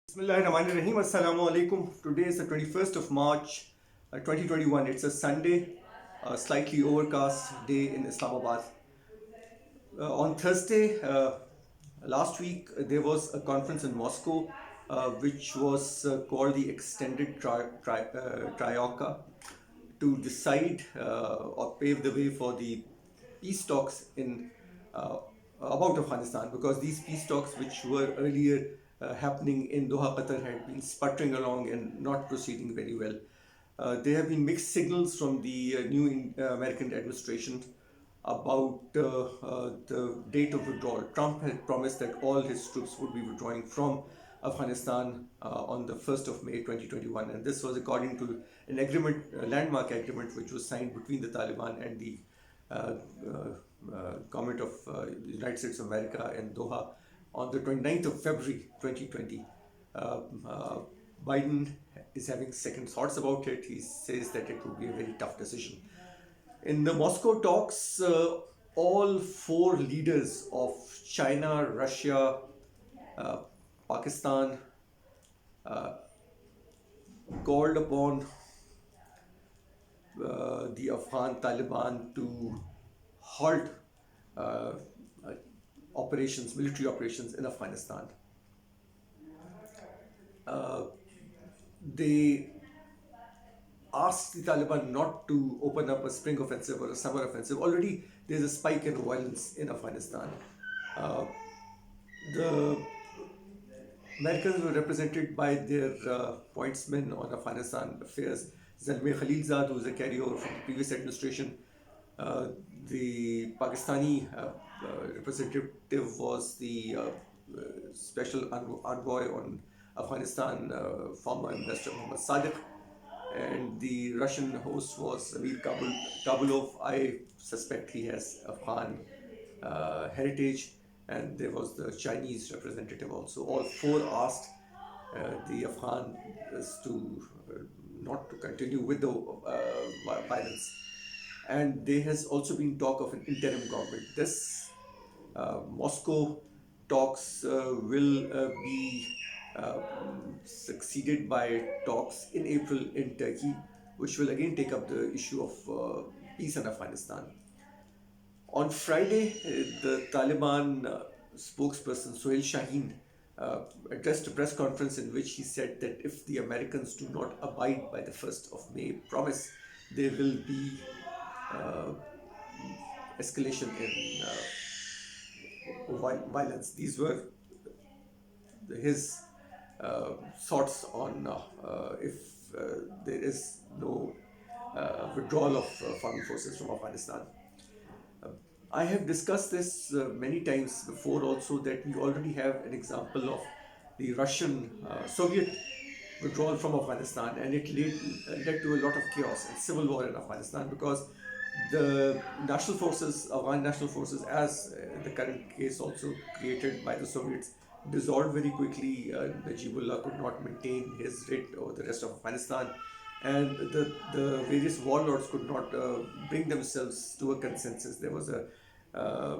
Bismillahirrahmanirrahim. Assalamu alaikum. Today is the 21st of March 2021. It's a Sunday, a slightly overcast day in Islamabad. On Thursday, last week, there was a conference in Moscow which was called the Extended Trioca to decide or pave the way for the peace talks in uh, about Afghanistan, because these peace talks, which were earlier happening in Doha, Qatar, had been sputtering along and not proceeding very well. There have been mixed signals from the new American administration about the date of withdrawal. Trump had promised that all his troops would be withdrawing from Afghanistan on the 1st of May 2021, and this was according to an agreement, a landmark agreement, which was signed between the Taliban and the uh, government of the United States of America in Doha on the 29th of February 2020. Uh, uh, Biden is having second thoughts about it. He says that it would be a very tough decision. In the Moscow talks, all four leaders of China, Russia, uh, Pakistan called upon the Afghan Taliban to halt uh, operations, military operations in Afghanistan. They asked the Taliban not to open up a spring offensive or a summer offensive. Already there's a spike in violence in Afghanistan. Uh, the Americans were represented by their pointsman on Afghanistan affairs, Zalmay Khalilzad, who is a carryover from the previous administration. The Pakistani representative was the special envoy on Afghanistan, former Ambassador Mohammad Sadiq, and the Russian host was Amir Kabulov. I suspect he has Afghan heritage, and there was the Chinese representative also. All four asked the Afghans to not to continue with the violence, and there has also been talk of an interim government. This Moscow talks will be uh, succeeded by talks in April in Turkey, which will again take up the issue of peace in Afghanistan. On Friday, the Taliban spokesperson Sohail Shaheen addressed a press conference in which he said that if the Americans do not abide by the 1st of May promise, there will be uh, escalation in violence. These were his thoughts on if there is no withdrawal of foreign forces from Afghanistan. I have discussed this many times before also, that we already have an example of the Russian Soviet withdrawal from Afghanistan, and it led to a lot of chaos and civil war in Afghanistan, because the national forces, Afghan national forces, as in the current case also created by the Soviets, dissolved very quickly. Najibullah could not maintain his reign over the rest of Afghanistan, and the various warlords could not bring themselves to a consensus. There was a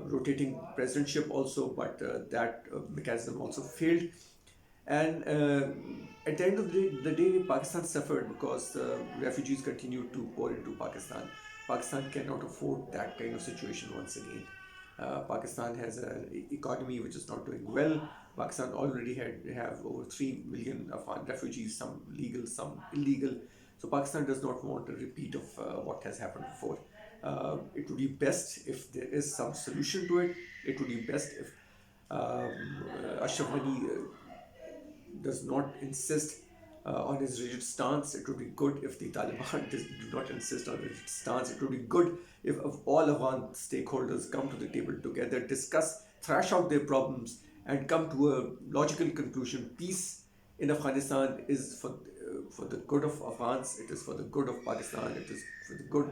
rotating presidentship also, but that mechanism also failed. And at the end of the day, Pakistan suffered because the refugees continued to pour into Pakistan. Pakistan cannot afford that kind of situation once again. Pakistan has an economy which is not doing well. Pakistan already have over 3 million Afghan refugees, some legal, some illegal. So Pakistan does not want a repeat of what has happened before. It would be best if there is some solution to it. It would be best if Ashraf Ghani does not insist on his rigid stance. It would be good if the Taliban do not insist on a rigid stance. It would be good if all Afghan stakeholders come to the table together, discuss, thrash out their problems, and come to a logical conclusion. Peace in Afghanistan is for the good of Afghans, it is for the good of Pakistan, it is for the good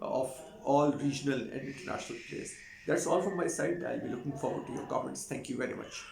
of all regional and international players. That's all from my side. I'll be looking forward to your comments. Thank you very much.